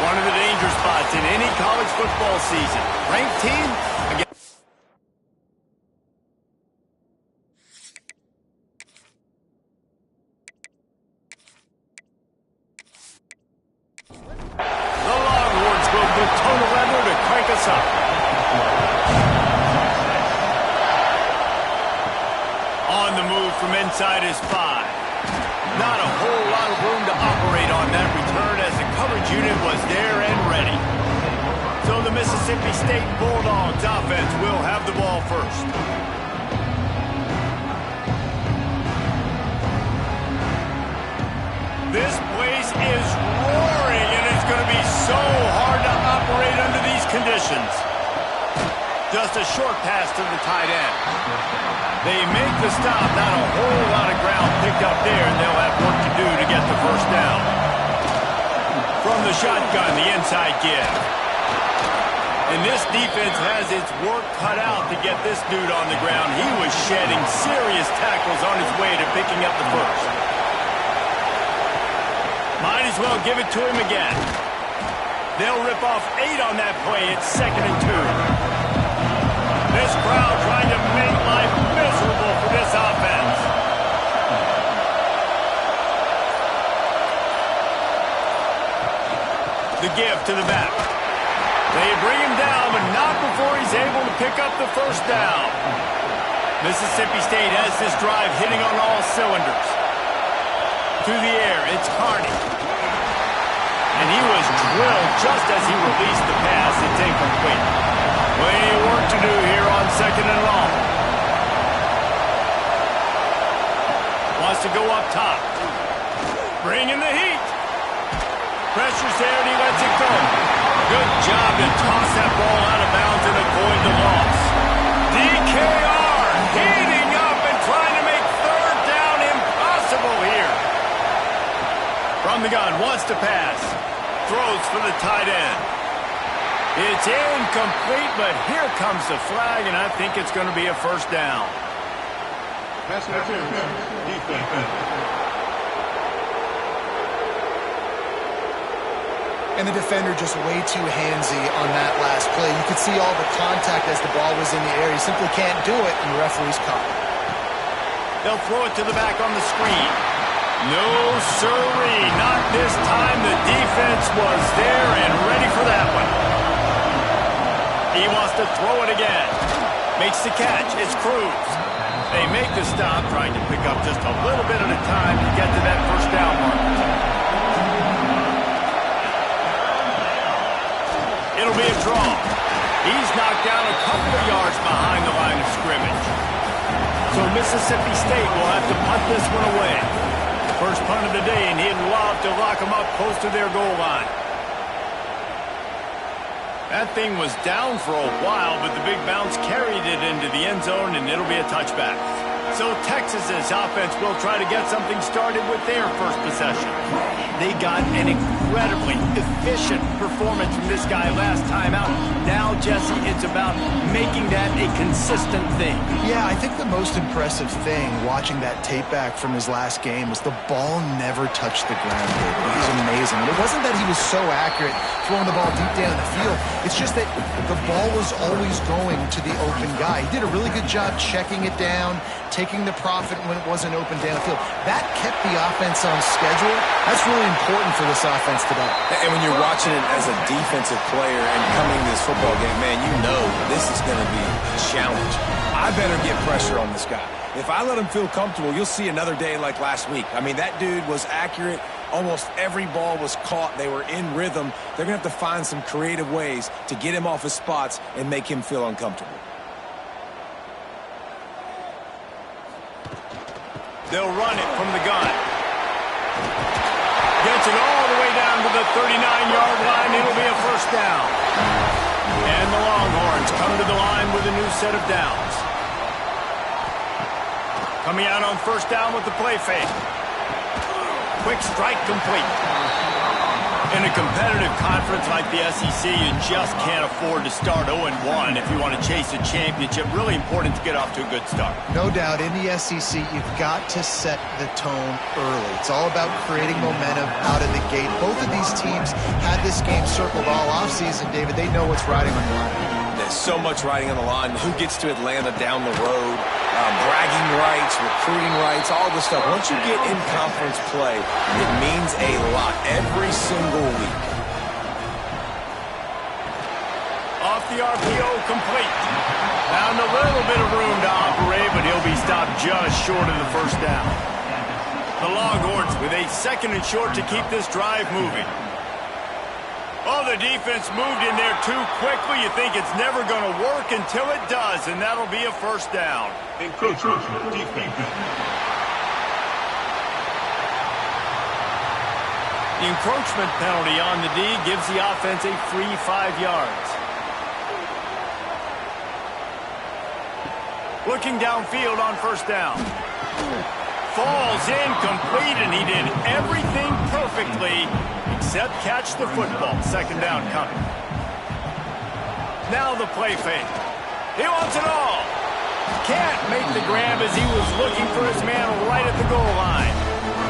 One of the danger spots in any college football season. Ranked team against... The Longhorns will put total weather to crank us up. On the move from inside his 5. Not a whole lot of room to operate on that return as the coverage unit was there and ready. So the Mississippi State Bulldogs offense will have the ball first. This place is roaring, and it's going to be so hard to operate under these conditions. Just a short pass to the tight end. They make the stop. Not a whole lot of ground picked up there, and they'll have work to do to get the first down. From the shotgun, the inside give. And this defense has its work cut out to get this dude on the ground. He was shedding serious tackles on his way to picking up the first. Might as well give it to him again. They'll rip off 8 on that play. It's 2nd and 2. This crowd trying to make life miserable for this offense. The give to the back. They bring him down, but not before he's able to pick up the first down. Mississippi State has this drive hitting on all cylinders. Through the air, it's Hardy. And he was drilled just as he released the pass. It's incomplete. Plenty of work to do here on 2nd and long. Wants to go up top. Bringing the heat. Pressure's there and he lets it go. Good job to toss that ball out of bounds and avoid the loss. DKR heating up and trying to make 3rd down impossible here. From the gun, wants to pass. Throws for the tight end. It's incomplete, but here comes the flag, and I think it's going to be a first down. Pass interference, defense. And the defender just way too handsy on that last play. You could see all the contact as the ball was in the air. He simply can't do it, and the referee's caught it. They'll throw it to the back on the screen. No, sirree. Not this time. The defense was there and ready for that one. He wants to throw it again. Makes the catch. It's Cruz. They make the stop, trying to pick up just a little bit at a time to get to that first down mark. It'll be a draw. He's knocked down a couple of yards behind the line of scrimmage. So Mississippi State will have to punt this one away. First punt of the day, and he'd love to lock them up close to their goal line. That thing was down for a while, but the big bounce carried it into the end zone, and it'll be a touchback. So Texas's offense will try to get something started with their first possession. They got an incredibly efficient performance from this guy last time out. Now, Jesse, it's about making that a consistent thing. Yeah, I think the most impressive thing watching that tape back from his last game was the ball never touched the ground, David. It was amazing. And it wasn't that he was so accurate throwing the ball deep down the field. It's just that the ball was always going to the open guy. He did a really good job checking it down, taking the profit when it wasn't open downfield. That kept the offense on schedule. That's really important for this offense today. And when you're watching it as a defensive player and coming to this football game, man, you know this is going to be a challenge. I better get pressure on this guy. If I let him feel comfortable, you'll see another day like last week. I mean, that dude was accurate. Almost every ball was caught. They were in rhythm. They're going to have to find some creative ways to get him off his spots and make him feel uncomfortable. They'll run it from the gun. Gets it all the way down to the 39-yard line. It'll be a first down. And the Longhorns come to the line with a new set of downs. Coming out on first down with the play fake. Quick strike complete. In a competitive conference like the SEC, you just can't afford to start 0-1 if you want to chase a championship. Really important to get off to a good start. No doubt, in the SEC, you've got to set the tone early. It's all about creating momentum out of the gate. Both of these teams had this game circled all offseason, David. They know what's riding on the line. There's so much riding on the line. Who gets to Atlanta down the road? Bragging rights, recruiting rights, all this stuff. Once you get in conference play, it means a lot every single week. Off the RPO, complete. Found a little bit of room to operate, but he'll be stopped just short of the first down. The Longhorns with a 2nd and short to keep this drive moving. Oh, the defense moved in there too quickly. You think it's never going to work until it does, and that'll be a first down. Encroachment defense. The encroachment penalty on the D gives the offense a free 5 yards. Looking downfield on first down. Falls incomplete, and he did everything perfectly except catch the football. 2nd down coming. Now the play fake. He wants it all. Can't make the grab as he was looking for his man right at the goal line.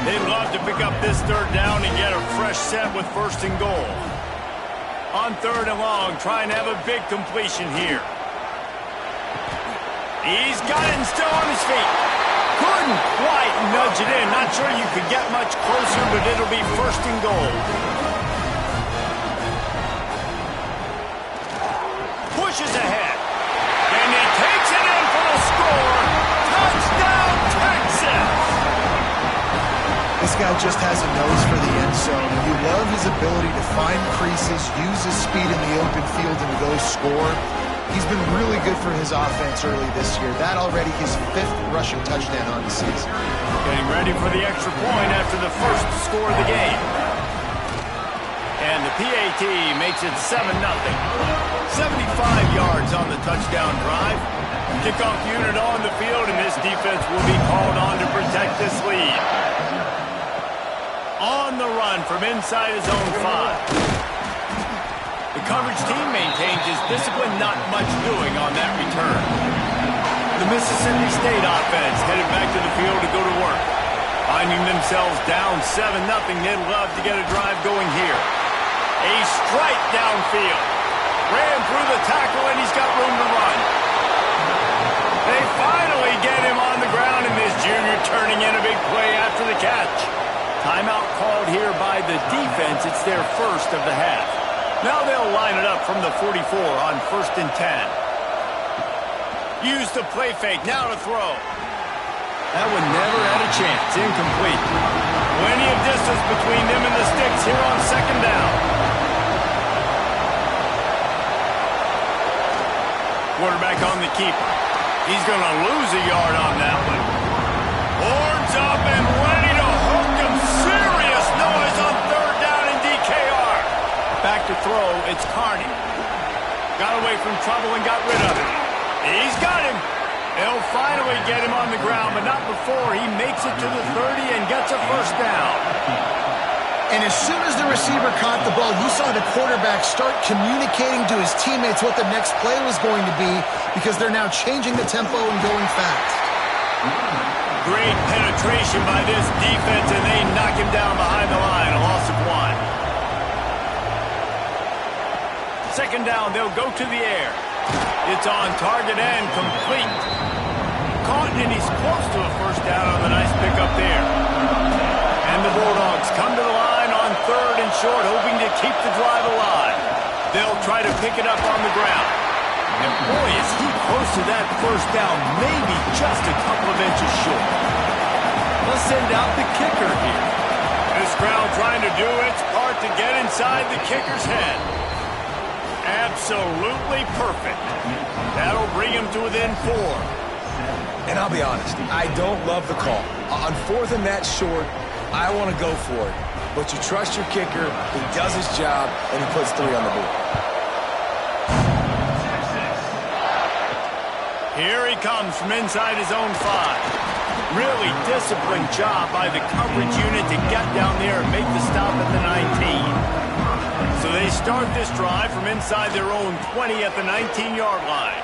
They'd love to pick up this 3rd down and get a fresh set with 1st and goal. On 3rd and long, trying to have a big completion here. He's got it and still on his feet. Couldn't quite nudge it in. Not sure you could get much closer, but it'll be 1st and goal. Pushes ahead. And he takes it in for the score. Touchdown, Texas! This guy just has a nose for the end zone. You love his ability to find creases, use his speed in the open field, and go score. He's been really good for his offense early this year. That already his 5th rushing touchdown on the season. Getting ready for the extra point after the first score of the game. And the PAT makes it 7-0. 75 yards on the touchdown drive. Kickoff unit on the field, and this defense will be called on to protect this lead. On the run from inside his own 5. The coverage team maintains his discipline, not much doing on that return. The Mississippi State offense headed back to the field to go to work. Finding themselves down 7-0, they'd love to get a drive going here. A strike downfield. Ran through the tackle, and he's got room to run. They finally get him on the ground, and this junior turning in a big play after the catch. Timeout called here by the defense. It's their 1st of the half. Now they'll line it up from the 44 on 1st and 10. Use the play fake, now to throw. That one never had a chance, incomplete. Plenty of distance between them and the sticks here on 2nd down. Quarterback on the keeper. He's going to lose a yard on that one. Horns up and ready to hook him. Serious noise on 3rd down in DKR. Back to throw, it's Carney. Got away from trouble and got rid of it. He's got him. They'll finally get him on the ground, but not before he makes it to the 30 and gets a 1st down. And as soon as the receiver caught the ball, you saw the quarterback start communicating to his teammates what the next play was going to be, because they're now changing the tempo and going fast. Great penetration by this defense, and they knock him down behind the line, a loss of 1. 2nd down, they'll go to the air. It's on target and complete. Caught, and he's close to a 1st down on the nice pickup there. And the Bulldogs come to the line on 3rd and short, hoping to keep the drive alive. They'll try to pick it up on the ground. And boy, is he close to that 1st down, maybe just a couple of inches short. Let's send out the kicker here. This crowd trying to do its part to get inside the kicker's head. Absolutely perfect. That'll bring him to within 4. And I'll be honest, I don't love the call. On 4th and that short, I want to go for it. But you trust your kicker, he does his job, and he puts 3 on the board. Here he comes from inside his own 5. Really disciplined job by the coverage unit to get down there and make the stop at the 19. So they start this drive from inside their own 20 at the 19-yard line.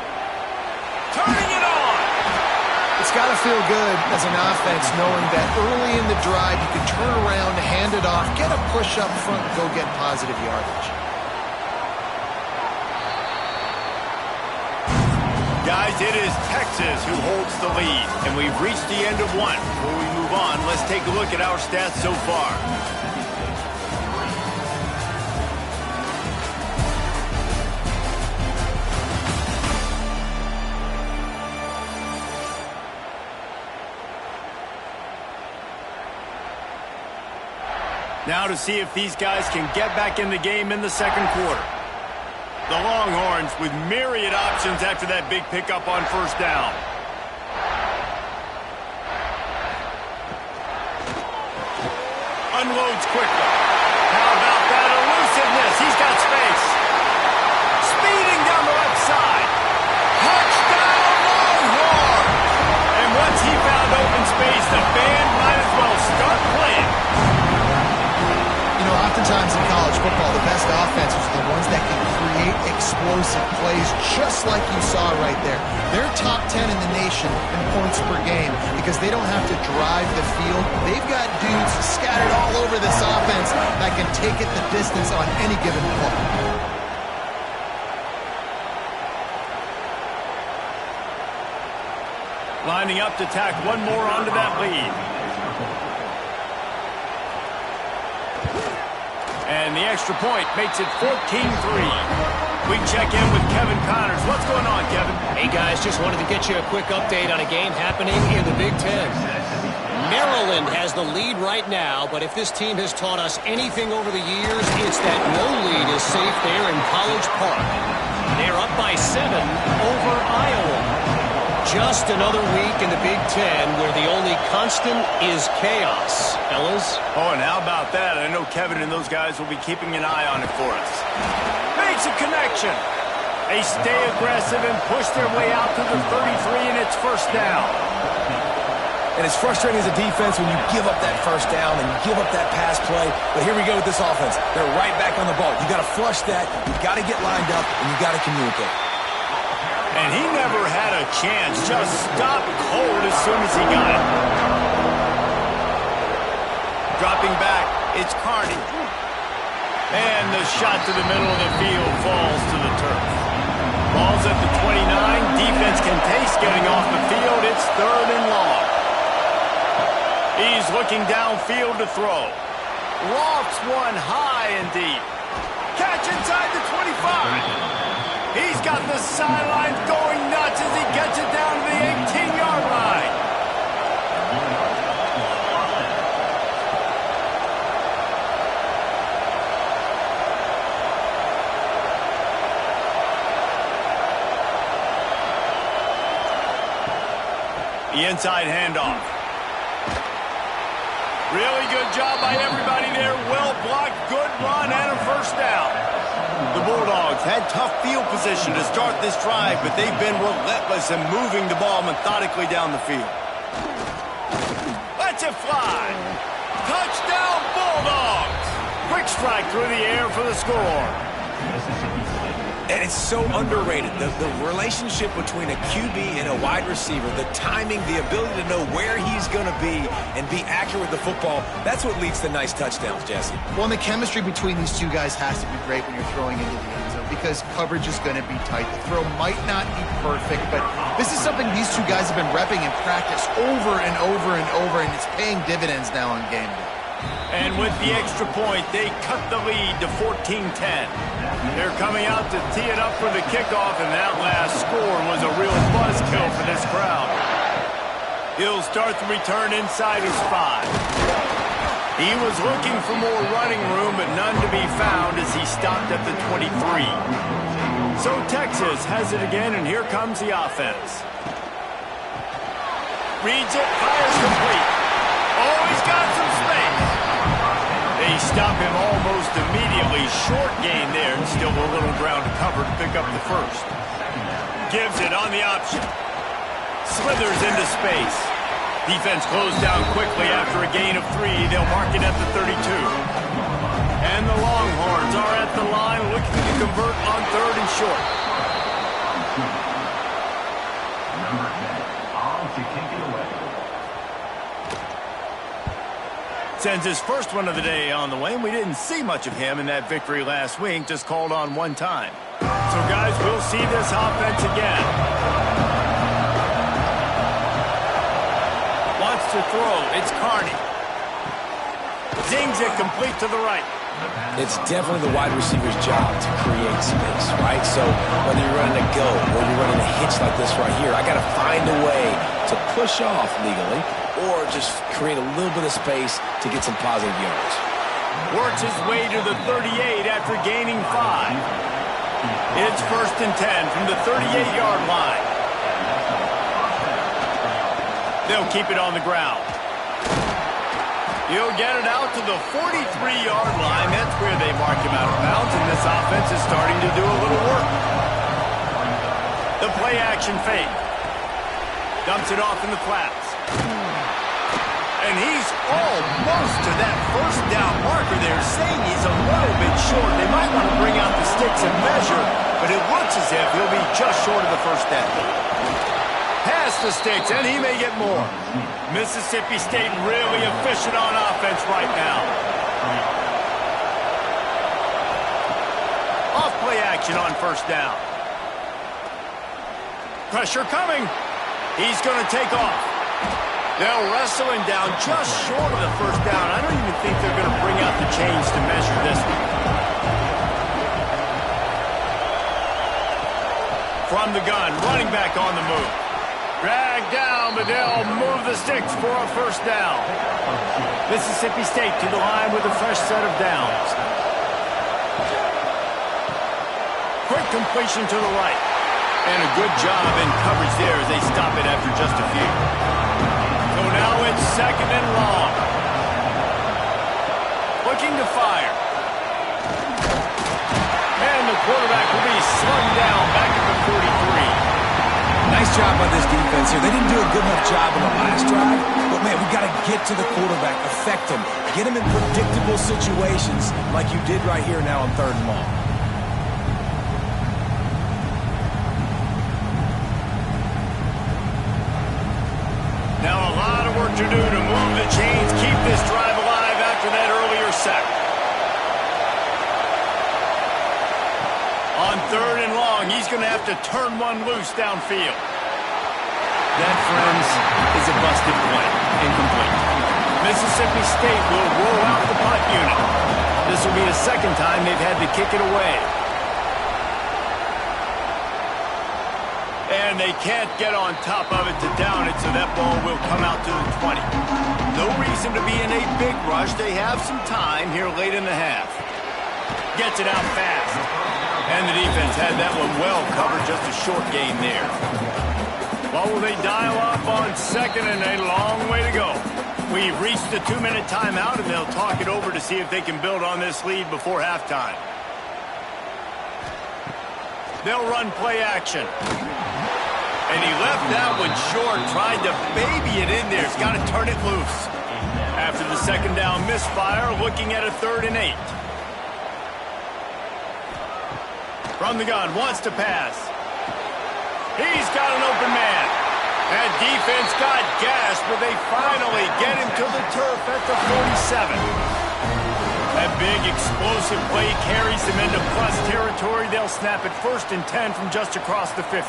Turning it on! It's got to feel good as an offense knowing that early in the drive you can turn around, hand it off, get a push up front, and go get positive yardage. Guys, it is Texas who holds the lead, and we've reached the end of one. Before we move on, let's take a look at our stats so far. Now to see if these guys can get back in the game in the second quarter. The Longhorns with myriad options after that big pickup on first down. Unloads quickly. How about that elusiveness? He's got space. Speeding down the left side. Touchdown Longhorn! And once he found open space, the band might as well start playing. You know, oftentimes in college football, the best offenses are the ones that can create explosive plays just like you saw right there. They're top 10 in the nation in points per game because they don't have to drive the field. They've got dudes scattered all over this offense that can take it the distance on any given play. Lining up to tack one more onto that lead. And the extra point makes it 14-3. We check in with Kevin Connors. What's going on, Kevin? Hey, guys, just wanted to get you a quick update on a game happening in the Big Ten. Maryland has the lead right now, but if this team has taught us anything over the years, it's that no lead is safe there in College Park. They're up by 7 over Iowa. Just another week in the Big Ten where the only constant is chaos. Fellas? Oh, and how about that? I know Kevin and those guys will be keeping an eye on it for us. Makes a connection. They stay aggressive and push their way out to the 33, and it's first down. And it's frustrating as a defense when you give up that first down and you give up that pass play. But here we go with this offense. They're right back on the ball. You got to flush that. You got to get lined up, and you got to communicate. And he never had a chance. Just stopped cold as soon as he got it. Dropping back, it's Carney. And the shot to the middle of the field falls to the turf. Ball's at the 29. Defense can taste getting off the field. It's 3rd and long. He's looking downfield to throw. Lofts one high and deep. Catch inside the 25. He's got the sidelines going nuts as he gets it down to the 18-yard line. The inside handoff. Really good job by everybody there. Well blocked, good run, and a first down. The Bulldogs had tough field position to start this drive, but they've been relentless in moving the ball methodically down the field. Lets it fly. Touchdown, Bulldogs. Quick strike through the air for the score. And it's so underrated. The relationship between a QB and a wide receiver, the timing, the ability to know where he's going to be and be accurate with the football, that's what leads to nice touchdowns, Jesse. Well, and the chemistry between these two guys has to be great when you're throwing into the end zone because coverage is going to be tight. The throw might not be perfect, but this is something these two guys have been repping in practice over and over and over, and it's paying dividends now on game day. And with the extra point, they cut the lead to 14-10. They're coming out to tee it up for the kickoff, and that last score was a real buzzkill for this crowd. He'll start the return inside his 5. He was looking for more running room, but none to be found as he stopped at the 23. So Texas has it again, and here comes the offense. Reads it, fires complete. Oh, he's got some space. They stop him almost immediately. Short gain there, and still a little ground to cover to pick up the first. Gives it on the option. Slithers into space. Defense closed down quickly after a gain of 3. They'll mark it at the 32. And the Longhorns are at the line. short. Number 10, on to kick it away. Sends his first one of the day on the way, and we didn't see much of him in that victory last week, just called on one time. So, guys, we'll see this offense again. Wants to throw. It's Carney. Zings it complete to the right. It's definitely the wide receiver's job to create space, right? So whether you're running a go or you're running a hitch like this right here, I got to find a way to push off legally or just create a little bit of space to get some positive yards. Works his way to the 38 after gaining 5. It's 1st and 10 from the 38-yard line. They'll keep it on the ground. He'll get it out to the 43-yard line. That's where they mark him out of bounds, and this offense is starting to do a little work. The play-action fake. Dumps it off in the flats. And he's almost to that first down marker there, saying he's a little bit short. They might want to bring out the sticks and measure, but it looks as if he'll be just short of the first down. Past the sticks, and he may get more. Mississippi State really efficient on offense right now. Off play action on first down. Pressure coming. He's going to take off. They'll wrestle him down just short of the first down. I don't even think they're going to bring out the chains to measure this one. From the gun, running back on the move. Drag down, but they'll move the sticks for a first down. Mississippi State to the line with a fresh set of downs. Quick completion to the right. And a good job in coverage there as they stop it after just a few. So now it's 2nd and long. Looking to fire. And the quarterback will be slung down back at the 43. Nice job by this defense here. They didn't do a good enough job on the last drive, but, man, we got to get to the quarterback, affect him, get him in predictable situations like you did right here now on 3rd and long. Now a lot of work to do to move the chains, keep this drive alive after that earlier sack. On 3rd and long, he's going to have to turn one loose downfield. That, friends, is a busted play. Incomplete. Mississippi State will roll out the punt unit. This will be the 2nd time they've had to kick it away. And they can't get on top of it to down it, so that ball will come out to the 20. No reason to be in a big rush. They have some time here late in the half. Gets it out fast. And the defense had that one well covered, just a short gain there. Well, will they dial up on 2nd and a long way to go? We've reached the 2-minute timeout, and they'll talk it over to see if they can build on this lead before halftime. They'll run play action. And he left that one short, tried to baby it in there. He's got to turn it loose. After the 2nd down misfire, looking at a 3rd and 8. From the gun, wants to pass. He's got an open man. That defense got gassed, but they finally get him to the turf at the 47. That big explosive play carries them into plus territory. They'll snap it 1st and 10 from just across the 50.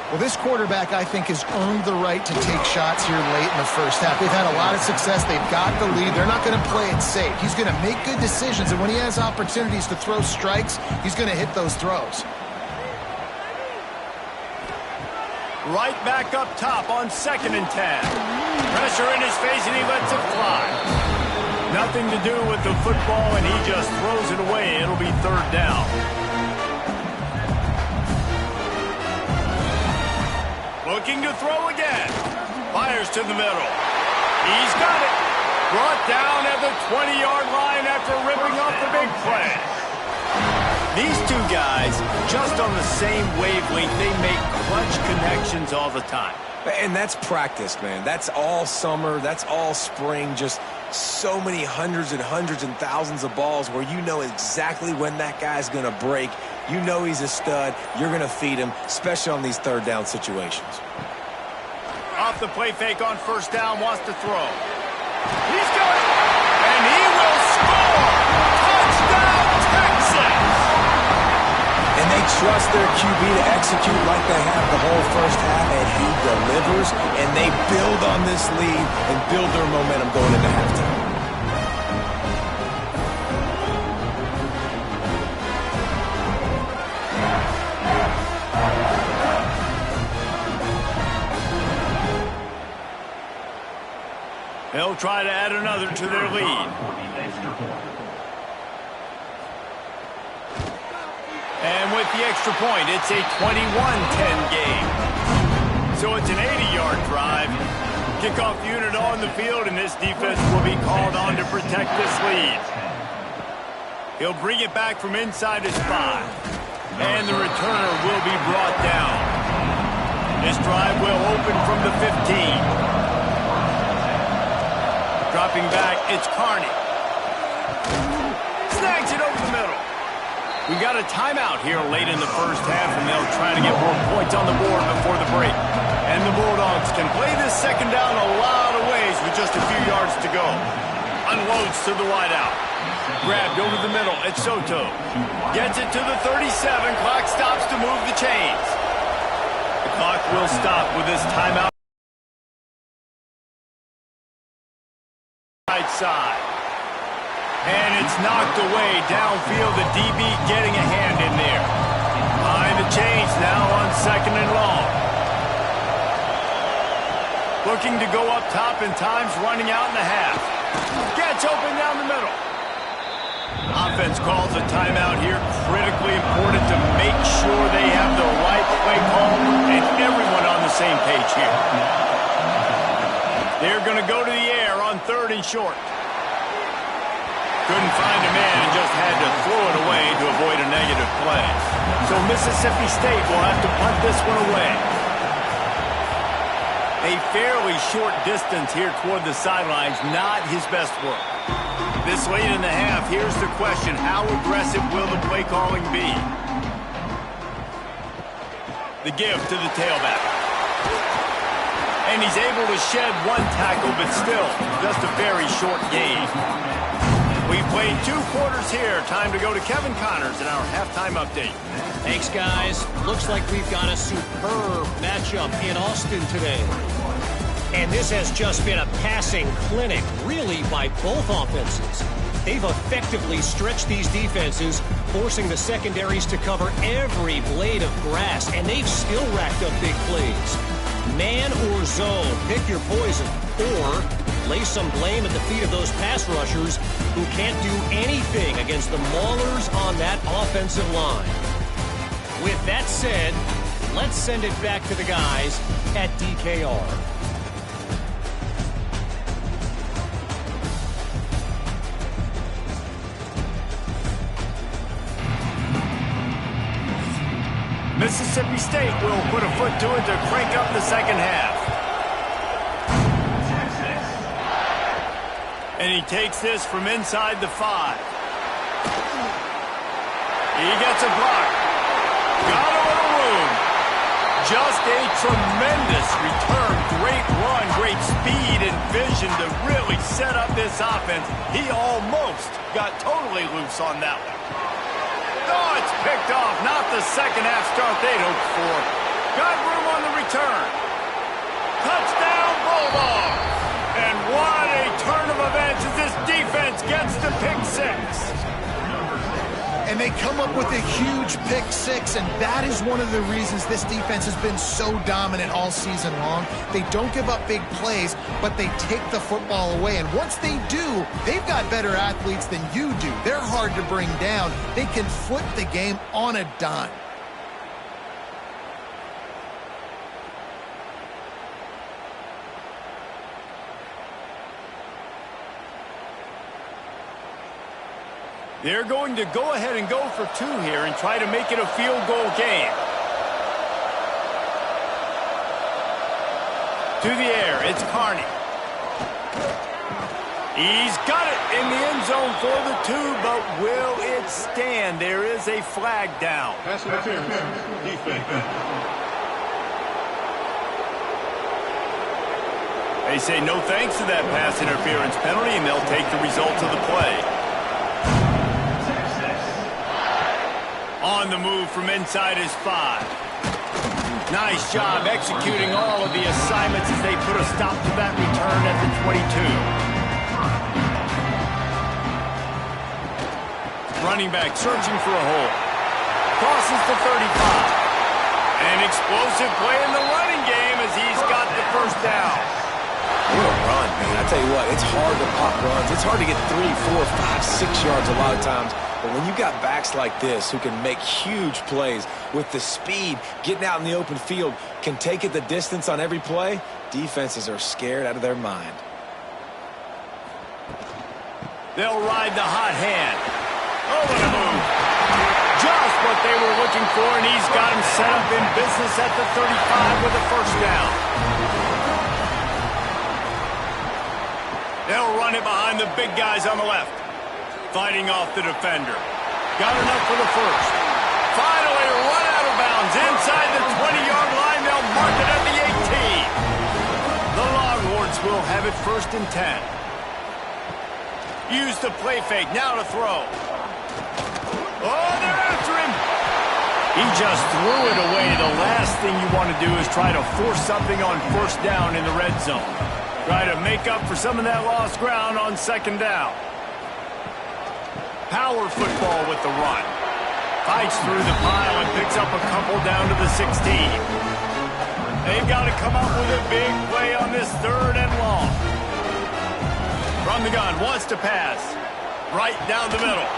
Well, this quarterback, I think, has earned the right to take shots here late in the first half. They've had a lot of success. They've got the lead. They're not going to play it safe. He's going to make good decisions, and when he has opportunities to throw strikes, he's going to hit those throws. Right back up top on 2nd and 10. Pressure in his face, and he lets it fly. Nothing to do with the football, and he just throws it away. It'll be 3rd down. Looking to throw again. Fires to the middle. He's got it. Brought down at the 20-yard line after ripping off the big play. These two guys, just on the same wavelength, they make clutch connections all the time. And that's practice, man. That's all summer. That's all spring. Just so many hundreds and hundreds and thousands of balls where you know exactly when that guy's going to break. You know he's a stud. You're going to feed him, especially on these third down situations. Off the play fake on first down, wants to throw. He's going, and he will score! Touchdown, Texas! And they trust their QB to execute like they have the whole first half, and he delivers, and they build on this lead and build their momentum going into halftime. They'll try to add another to their lead. And with the extra point, it's a 21-10 game. So it's an 80-yard drive. Kickoff unit on the field, and this defense will be called on to protect this lead. He'll bring it back from inside his 5. And the returner will be brought down. This drive will open from the 15. Dropping back, it's Carney. Snags it over the middle. We got a timeout here late in the first half, and they'll try to get more points on the board before the break. And the Bulldogs can play this second down a lot of ways with just a few yards to go. Unloads to the wideout. Grabbed over the middle, it's Soto. Gets it to the 37, clock stops to move the chains. The clock will stop with this timeout. Right side. And it's knocked away downfield. The DB getting a hand in there. Behind the chains now on second and long. Looking to go up top, and time's running out in the half. Gets open down the middle. Offense calls a timeout here. Critically important to make sure they have the right play call and everyone on the same page here. They're going to go to the air on third and short. Couldn't find a man and just had to throw it away to avoid a negative play. So Mississippi State will have to punt this one away. A fairly short distance here toward the sidelines, not his best work. This late in the half, here's the question: how aggressive will the play calling be? The give to the tailback. And he's able to shed one tackle, but still, just a very short gain. We played 2 quarters here. Time to go to Kevin Connors in our halftime update. Thanks, guys. Looks like we've got a superb matchup in Austin today. And this has just been a passing clinic, really, by both offenses. They've effectively stretched these defenses, forcing the secondaries to cover every blade of grass, and they've still racked up big plays. Man or zone, pick your poison, or lay some blame at the feet of those pass rushers who can't do anything against the maulers on that offensive line. With that said, let's send it back to the guys at DKR. Mississippi State will put a foot to it to crank up the second half. And he takes this from inside the 5. He gets a block. Got a little room. Just a tremendous return. Great run, great speed and vision to really set up this offense. He almost got totally loose on that one. Oh, it's picked off. Not the second half start they'd hoped for. Got room on the return. Touchdown, Bulldogs. And what a turn of events as this defense gets to pick 6. And they come up with a huge pick 6, and that is one of the reasons this defense has been so dominant all season long. They don't give up big plays, but they take the football away. And once they do, they've got better athletes than you do. They're hard to bring down. They can flip the game on a dime. They're going to go ahead and go for 2 here and try to make it a field goal game. To the air, it's Carney. He's got it in the end zone for the 2, but will it stand? There is a flag down. Pass interference. Defense. They say no thanks to that pass interference penalty, and they'll take the results of the play. On the move from inside his 5. Nice job executing all of the assignments as they put a stop to that return at the 22. Running back searching for a hole. Crosses the 35. An explosive play in the running game as he's got the first down. What a run, man. I tell you what, it's hard to pop runs. It's hard to get 3, 4, 5, 6 yards a lot of times. But when you got backs like this who can make huge plays with the speed, getting out in the open field, can take it the distance on every play, defenses are scared out of their mind. They'll ride the hot hand. Oh, what a move. Just what they were looking for, and he's got him set up in business at the 35 with a first down. They'll run it behind the big guys on the left. Fighting off the defender. Got enough for the first. Finally run out of bounds inside the 20-yard line. They'll mark it at the 18. The Longhorns will have it 1st and 10. Use the play fake. Now to throw. Oh, they're after him. He just threw it away. The last thing you want to do is try to force something on 1st down in the red zone. Try to make up for some of that lost ground on 2nd down. Power football with the run. Fights through the pile and picks up a couple down to the 16. They've got to come up with a big play on this 3rd and long. From the gun, wants to pass. Right down the middle.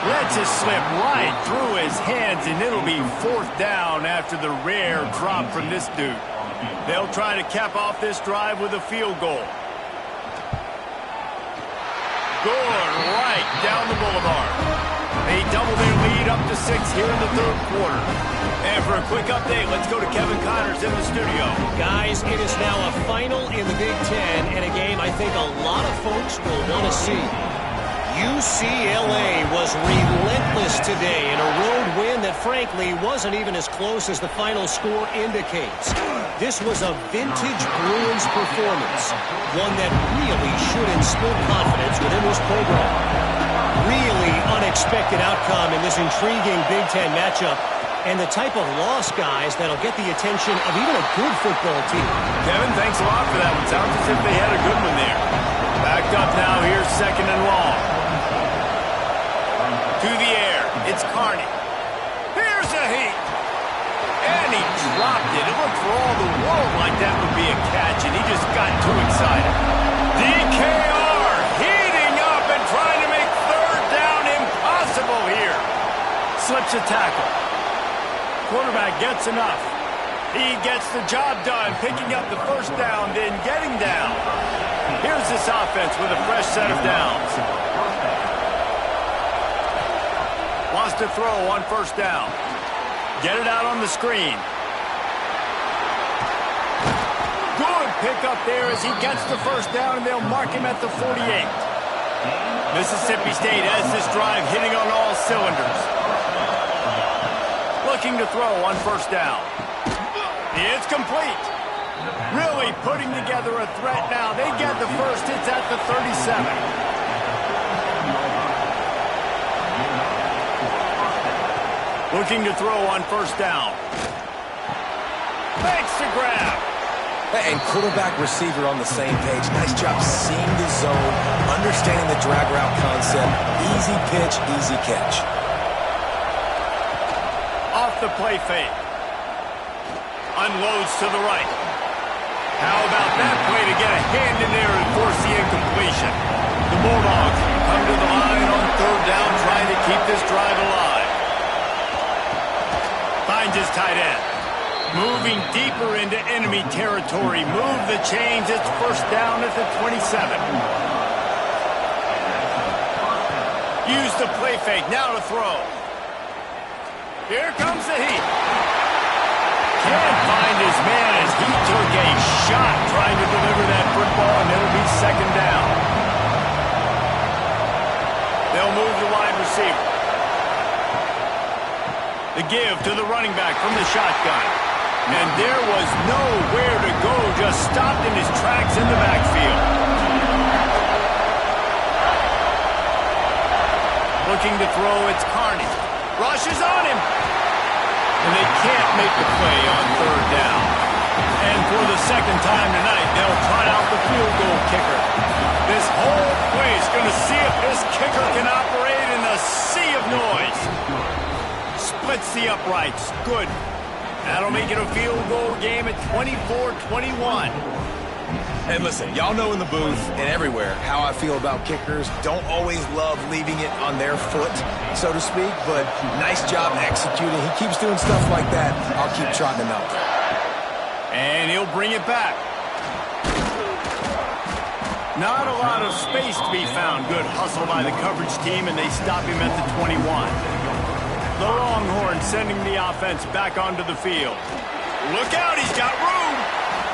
Lets it slip right through his hands, and it'll be 4th down after the rare drop from this dude. They'll try to cap off this drive with a field goal. Good, right down the boulevard. They double their lead up to 6 here in the 3rd quarter. And for a quick update, let's go to Kevin Connors in the studio. Guys, it is now a final in the Big Ten, and a game I think a lot of folks will want to see. UCLA was relentless today in a road win that frankly wasn't even as close as the final score indicates. This was a vintage Bruins performance, one that really should instill confidence within this program. Really unexpected outcome in this intriguing Big Ten matchup, and the type of loss, guys, that'll get the attention of even a good football team. Kevin, thanks a lot for that one. Sounds as if they had a good one there. Backed up now, here's 2nd and long. To the air, it's Carney. Here's a heat. And he dropped it. It looked for all the world like that would be a catch, and he just got too excited. DKR heating up and trying to make 3rd down impossible here. Slips a tackle. Quarterback gets enough. He gets the job done, picking up the 1st down, then getting down. Here's this offense with a fresh set of downs. Wants to throw on 1st down. Get it out on the screen. Good pick up there as he gets the 1st down, and they'll mark him at the 48. Mississippi State has this drive hitting on all cylinders. Looking to throw on 1st down. It's complete. Really putting together a threat now. They get the first. It's at the 37. Looking to throw on 1st down. Makes the grab. And quarterback receiver on the same page. Nice job seeing the zone, understanding the drag route concept. Easy pitch, easy catch. Off the play fake. Unloads to the right. How about that play to get a hand in there and force the incompletion? The Bulldogs come to the line on 3rd down, trying to keep this drive alive. Finds his tight end. Moving deeper into enemy territory. Move the chains. It's 1st down at the 27. Use the play fake. Now to throw. Here comes the heat. Can't find his man as he took a shot trying to deliver that football, and it'll be 2nd down. They'll move the wide receiver. The give to the running back from the shotgun. And there was nowhere to go, just stopped in his tracks in the backfield. Looking to throw, it's Carney. Rushes on him. And they can't make the play on third down. And for the second time tonight, they'll try out the field goal kicker. This whole place going to see if this kicker can operate in a sea of noise. Splits the uprights. Good. That'll make it a field goal game at 24-21. And listen, y'all know in the booth and everywhere how I feel about kickers. Don't always love leaving it on their foot, so to speak, but nice job executing. He keeps doing stuff like that. I'll keep trotting him out there. And he'll bring it back. Not a lot of space to be found. Good hustle by the coverage team, and they stop him at the 21. The Longhorns sending the offense back onto the field. Look out, he's got room.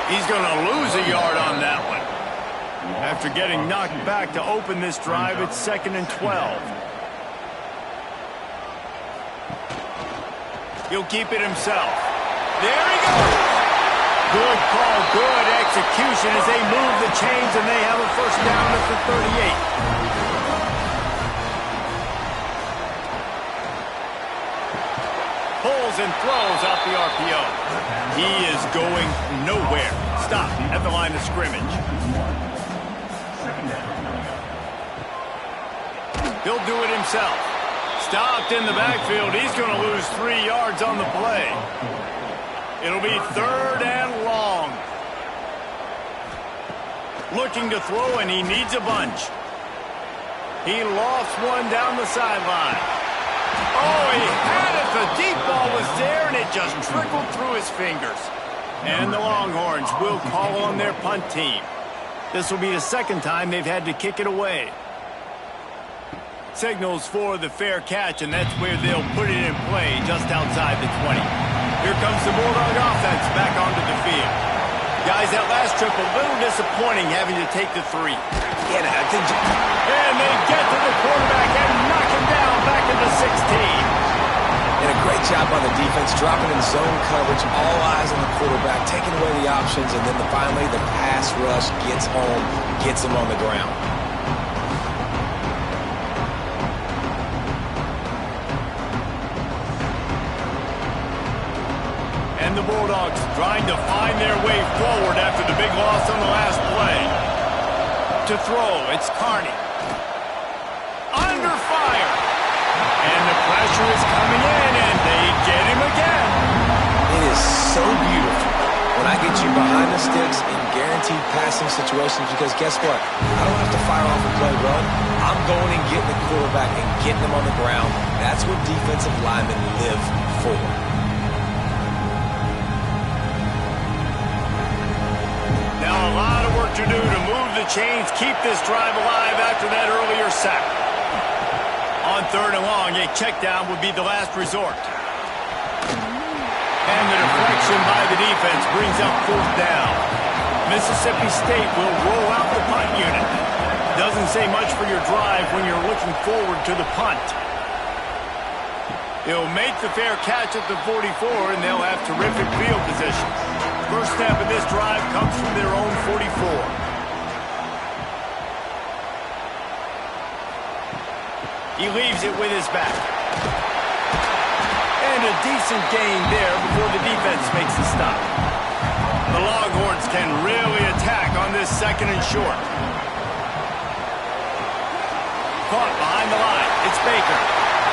He's going to lose a yard on that one. After getting knocked back to open this drive, it's 2nd and 12. He'll keep it himself. There he goes. Good call, good execution as they move the chains, and they have a first down at the 38. Pulls and throws out the RPO. He is going nowhere. Stop at the line of scrimmage. He'll do it himself. Stopped in the backfield. He's going to lose 3 yards on the play. It'll be 3rd and long. Looking to throw, and he needs a bunch. He lofts one down the sideline. Oh, he had it. The deep ball was there, and it just trickled through his fingers. And the Longhorns will call on their punt team. This will be the second time they've had to kick it away. Signals for the fair catch, and that's where they'll put it in play, just outside the 20. Here comes the Bulldog offense back onto the field. Guys, that last trip, a little disappointing having to take the 3. Yeah, I think... And they get to the quarterback and knock him down back into 16. And a great job by the defense, dropping in zone coverage, all eyes on the quarterback, taking away the options, and then finally the pass rush gets home, gets him on the ground. And the Bulldogs trying to find their way forward after the big loss on the last play. To throw, it's Carney. Under fire. And the pressure is coming in, and they get him again. It is so beautiful when I get you behind the sticks in guaranteed passing situations, because guess what? I don't have to fire off a play run. I'm going and getting the quarterback and getting him on the ground. That's what defensive linemen live for. Now a lot of work to do to move the chains, keep this drive alive after that earlier sack. On 3rd and long, a check down would be the last resort. And the deflection by the defense brings up 4th down. Mississippi State will roll out the punt unit. Doesn't say much for your drive when you're looking forward to the punt. They'll make the fair catch at the 44, and they'll have terrific field position. First step of this drive comes from their own 44. He leaves it with his back. And a decent gain there before the defense makes the stop. The Longhorns can really attack on this 2nd and short. Caught behind the line. It's Baker.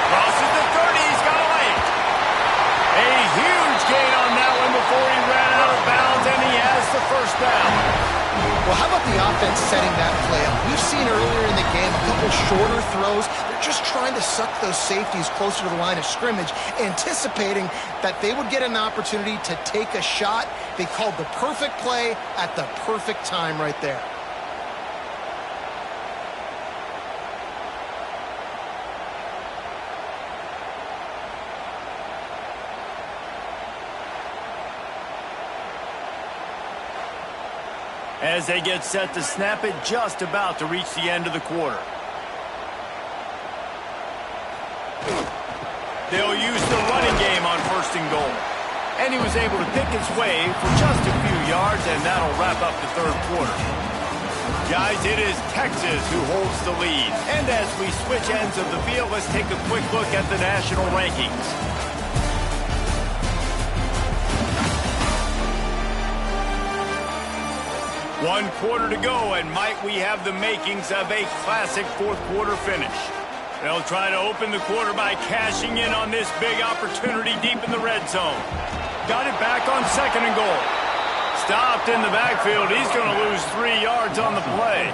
Crosses the 30. He's got a lane. A huge gain on that one before he ran out of bounds, and he has the first down. Well, how about the offense setting that play up? We've seen earlier in the game a couple shorter throws. They're just trying to suck those safeties closer to the line of scrimmage, anticipating that they would get an opportunity to take a shot. They called the perfect play at the perfect time right there. As they get set to snap it, just about to reach the end of the quarter. They'll use the running game on 1st and goal. And he was able to pick his way for just a few yards, and that'll wrap up the 3rd quarter. Guys, it is Texas who holds the lead. And as we switch ends of the field, let's take a quick look at the national rankings. One quarter to go, and might we have the makings of a classic 4th quarter finish. They'll try to open the quarter by cashing in on this big opportunity deep in the red zone. Got it back on 2nd and goal. Stopped in the backfield. He's going to lose 3 yards on the play.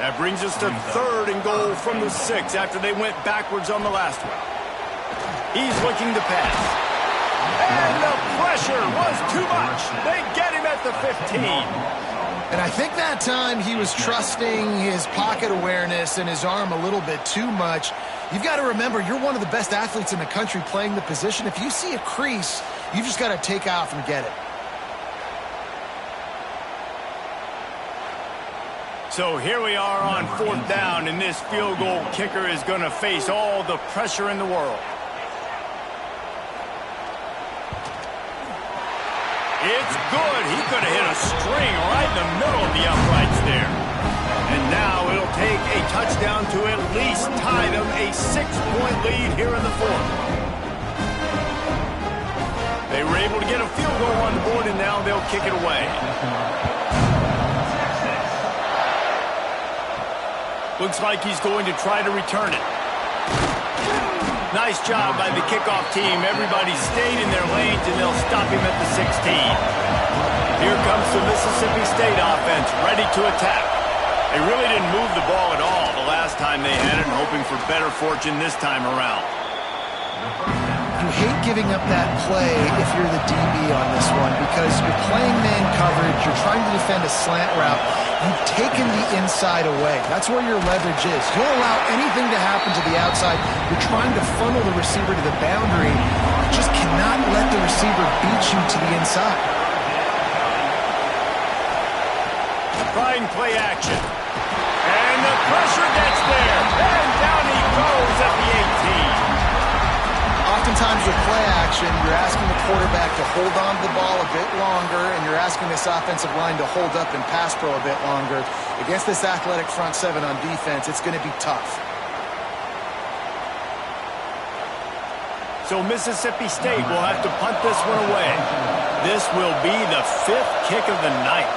That brings us to 3rd and goal from the 6 after they went backwards on the last one. He's looking to pass. And the pressure was too much. They get him at the 15. And I think that time he was trusting his pocket awareness and his arm a little bit too much. You've got to remember, you're one of the best athletes in the country playing the position. If you see a crease, you've just got to take off and get it. So here we are on 4th down, and this field goal kicker is going to face all the pressure in the world. It's good. He could have hit a string right in the middle of the uprights there. And now it'll take a touchdown to at least tie them a 6-point lead here in the 4th. They were able to get a field goal on the board, and now they'll kick it away. Looks like he's going to try to return it. Nice job by the kickoff team. Everybody stayed in their lanes, and they'll stop him at the 16. Here comes the Mississippi State offense, ready to attack. They really didn't move the ball at all the last time they had it, hoping for better fortune this time around. You hate giving up that play if you're the DB on this one because you're playing man coverage, you're trying to defend a slant route. You've taken the inside away. That's where your leverage is. You'll allow anything to happen to the outside. You're trying to funnel the receiver to the boundary. You just cannot let the receiver beat you to the inside. Trying play action. And the pressure gets there. And down he goes at the 18. Oftentimes with play action, you're asking the quarterback to hold on to the ball a bit longer, and you're asking this offensive line to hold up and pass pro a bit longer. Against this athletic front 7 on defense, it's going to be tough. So Mississippi State will have to punt this one away. This will be the 5th kick of the night.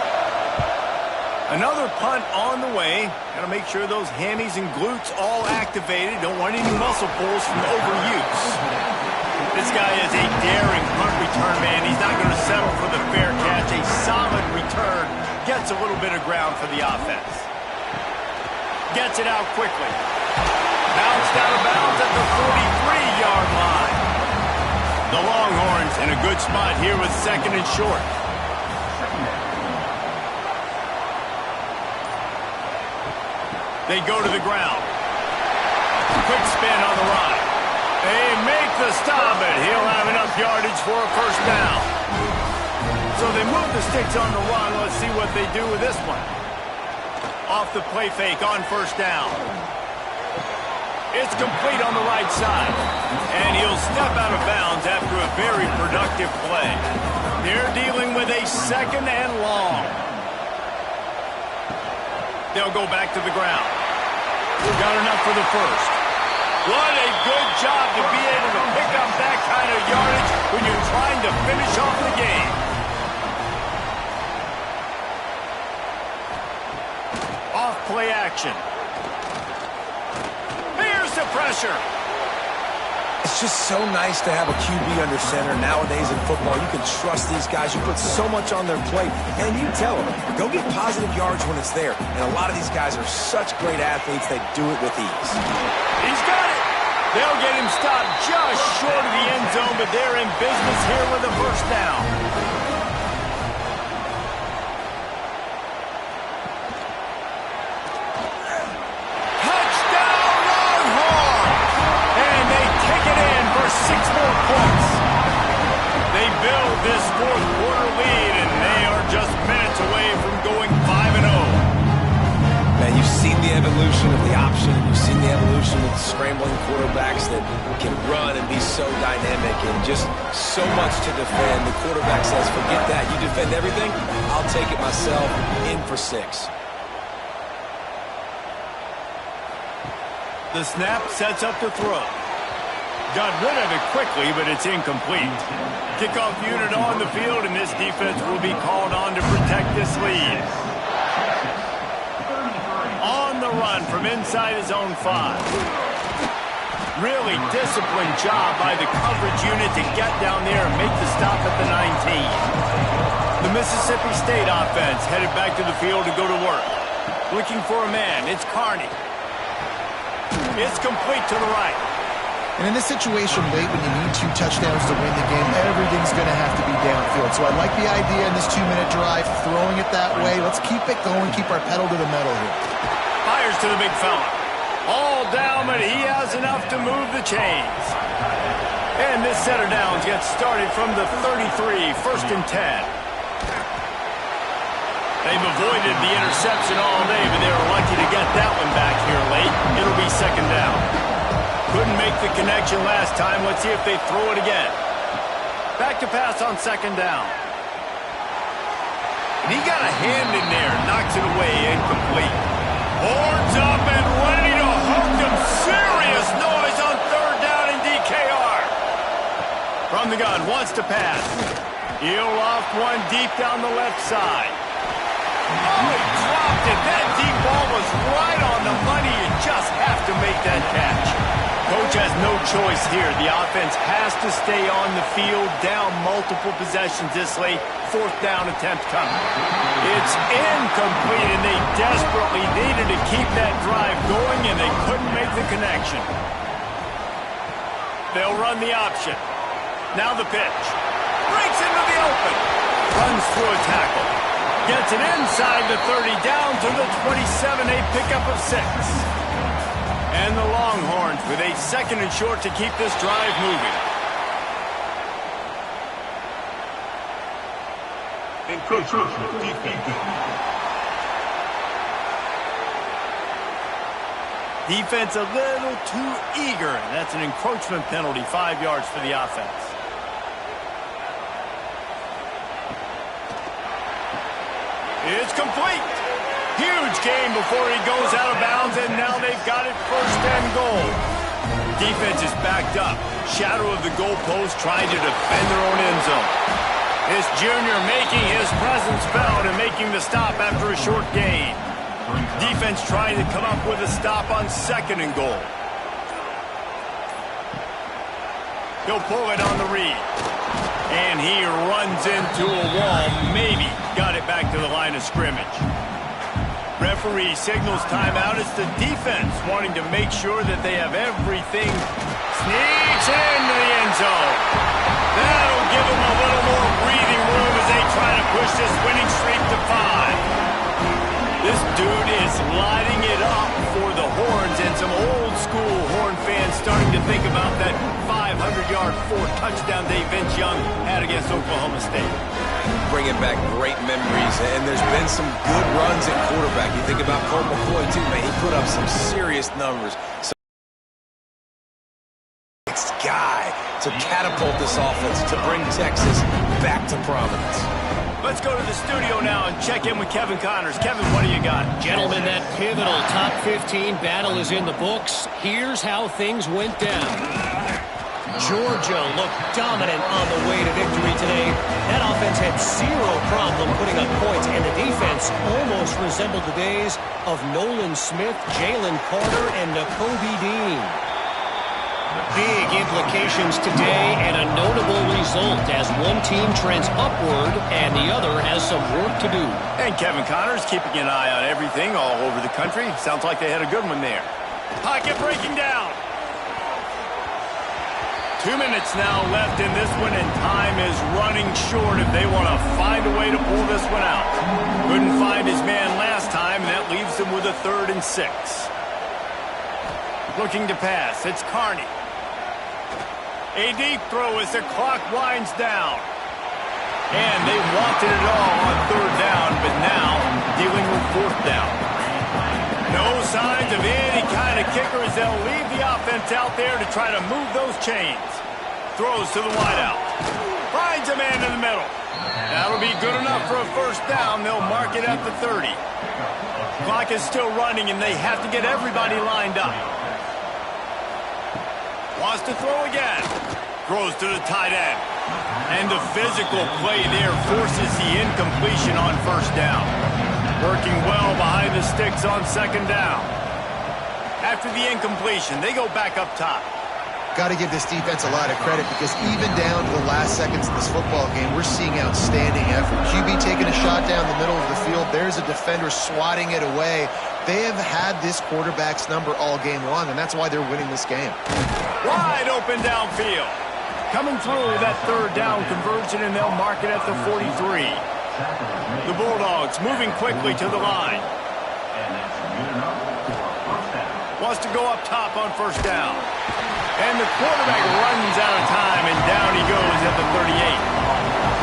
Another punt on the way. Got to make sure those hammies and glutes all activated. Don't want any muscle pulls from overuse. This guy is a daring punt return man. He's not going to settle for the fair catch. A solid return. Gets a little bit of ground for the offense. Gets it out quickly. Bounced out of bounds at the 43-yard line. The Longhorns in a good spot here with 2nd and short. They go to the ground. Quick spin on the run. They make the stop, and he'll have enough yardage for a 1st down. So they move the sticks on the run. Let's see what they do with this one. Off the play fake on 1st down. It's complete on the right side. And he'll step out of bounds after a very productive play. They're dealing with a 2nd and long. They'll go back to the ground. Got enough for the 1st. What a good job to be able to pick up that kind of yardage when you're trying to finish off the game. Off play action. Here's the pressure. It's just so nice to have a QB under center. Nowadays in football, you can trust these guys. You put so much on their plate, and you tell them, go get positive yards when it's there. And a lot of these guys are such great athletes, they do it with ease. He's got it. They'll get him stopped just short of the end zone, but they're in business here with a 1st down. Touchdown, Longhorns! And they kick it in for 6 more points. They build this 4th quarter lead, and they are just minutes away from going 5-0. Man, you've seen the evolution of the option. You've seen the evolution with scrambling quarterbacks that can run and be so dynamic and just so much to defend. The quarterback says, forget that. You defend everything, I'll take it myself. In for 6. The snap sets up the throw. Got rid of it quickly, but it's incomplete. Kickoff unit on the field, and this defense will be called on to protect this lead. On the run from inside his own 5. Really disciplined job by the coverage unit to get down there and make the stop at the 19. The Mississippi State offense headed back to the field to go to work. Looking for a man. It's Carney. It's complete to the right. And in this situation late when you need 2 touchdowns to win the game, everything's going to have to be downfield. So I like the idea in this 2-minute drive, throwing it that way. Let's keep it going, keep our pedal to the metal here. Fires to the big fella. All down, but he has enough to move the chains. And this set of downs gets started from the 33, 1st and 10. They've avoided the interception all day, but they were lucky to get that one back here late. It'll be 2nd down. Couldn't make the connection last time. Let's see if they throw it again. Back to pass on 2nd down. And he got a hand in there, knocks it away, incomplete. Horns up and ready to hook them. Serious noise on 3rd down in DKR. From the gun, wants to pass. He'll off one deep down the left side. Oh, he dropped it. That deep ball was right on the money. You just have to make that catch. Coach has no choice here. The offense has to stay on the field, down multiple possessions this late. 4th down attempt coming. It's incomplete, and they desperately needed to keep that drive going, and they couldn't make the connection. They'll run the option. Now the pitch. Breaks into the open. Runs through a tackle. Gets it inside the 30, down to the 27, a pickup of 6. And the Longhorns with a 2nd and short to keep this drive moving. Encroachment defense. Defense a little too eager, and that's an encroachment penalty, 5 yards for the offense. It's complete. Huge gain before he goes out of bounds, and now they've got it 1st and goal. Defense is backed up. Shadow of the goalpost trying to defend their own end zone. This junior making his presence felt and making the stop after a short gain. Defense trying to come up with a stop on 2nd and goal. He'll pull it on the read. And he runs into a wall. Maybe got it back to the line of scrimmage. Referee signals timeout. It's the defense wanting to make sure that they have everything. Sneaks into the end zone. That'll give them a little more breathing room as they try to push this winning streak to 5. This dude is lighting it up for the Horns, and some old-school Horn fans starting to think about that 500-yard 4-touchdown day Vince Young had against Oklahoma State. Bringing back great memories, and there's been some good runs at quarterback. You think about Colt McCoy, too, man. He put up some serious numbers. So next guy to catapult this offense, to bring Texas back to prominence. Let's go to the studio now and check in with Kevin Connors. Kevin, what do you got? Gentlemen, that pivotal top 15 battle is in the books. Here's how things went down. Georgia looked dominant on the way to victory today. That offense had zero problem putting up points, and the defense almost resembled the days of Nolan Smith, Jalen Carter, and Nakobe Dean. Big implications today and a notable result as one team trends upward and the other has some work to do. And Kevin Connors keeping an eye on everything all over the country. Sounds like they had a good one there. Pocket breaking down. 2 minutes now left in this one, and time is running short if they want to find a way to pull this one out. Couldn't find his man last time, and that leaves them with a 3rd and 6. Looking to pass. It's Carney. A deep throw as the clock winds down. And they wanted it all on 3rd down, but now dealing with 4th down. No signs of any kind of kicker as they'll leave the offense out there to try to move those chains. Throws to the wideout. Finds a man in the middle. That'll be good enough for a first down. They'll mark it at the 30. Clock is still running, and they have to get everybody lined up. Wants to throw again. Throws to the tight end. And the physical play there forces the incompletion on first down. Working well behind the sticks on second down. After the incompletion, they go back up top. Got to give this defense a lot of credit because even down to the last seconds of this football game, we're seeing outstanding effort. QB taking a shot down the middle of the field. There's a defender swatting it away. They have had this quarterback's number all game long, and that's why they're winning this game. Wide open downfield. Coming through that third down conversion, and they'll mark it at the 43. The Bulldogs moving quickly to the line. Wants to go up top on first down. And the quarterback runs out of time, and down he goes at the 38.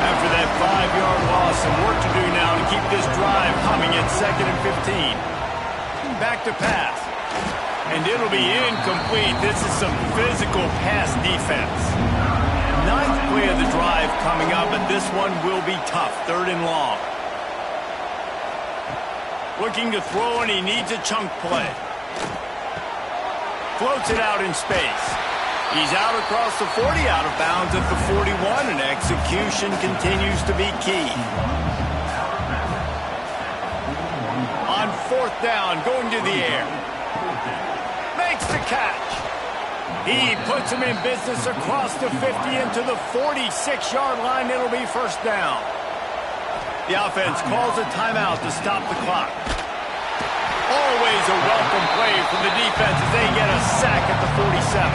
After that 5-yard loss, some work to do now to keep this drive coming at 2nd and 15. Back to pass. And it'll be incomplete. This is some physical pass defense. 9th play of the drive coming up, and this one will be tough. 3rd and long. Looking to throw, and he needs a chunk play. Floats it out in space. He's out across the 40, out of bounds at the 41, and execution continues to be key. On 4th down, going to the air. Makes the catch. He puts him in business across the 50 into the 46-yard line. It'll be first down. The offense calls a timeout to stop the clock. Always a welcome play from the defense as they get a sack at the 47.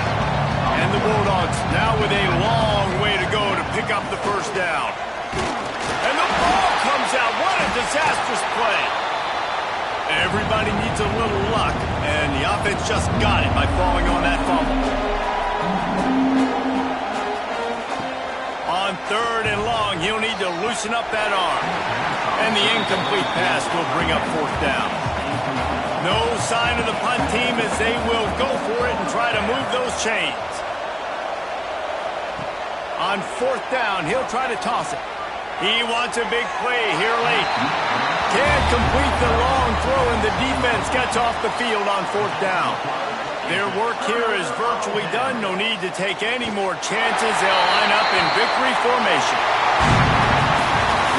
And the Bulldogs now with a long way to go to pick up the first down. And the ball comes out. What a disastrous play. Everybody needs a little luck, and the offense just got it by falling on that fumble. On 3rd and long, he'll need to loosen up that arm. And the incomplete pass will bring up 4th down. No sign of the punt team as they will go for it and try to move those chains. On 4th down, he'll try to toss it. He wants a big play here late. Can't complete the long throw, and the defense gets off the field on 4th down. Their work here is virtually done. No need to take any more chances. They'll line up in victory formation.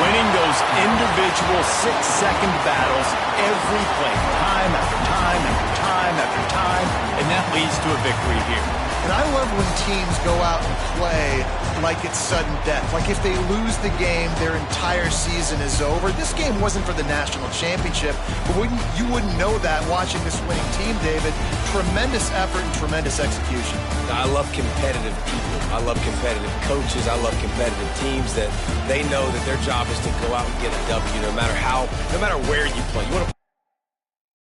Winning those individual 6-second battles every play, time after time after time after time, and that leads to a victory here. And I love when teams go out and play like it's sudden death. Like if they lose the game, their entire season is over. This game wasn't for the national championship, but you wouldn't know that watching this winning team, David. Tremendous effort and tremendous execution. I love competitive people. I love competitive coaches. I love competitive teams that they know that their job is to go out and get a W no matter where you play. You want to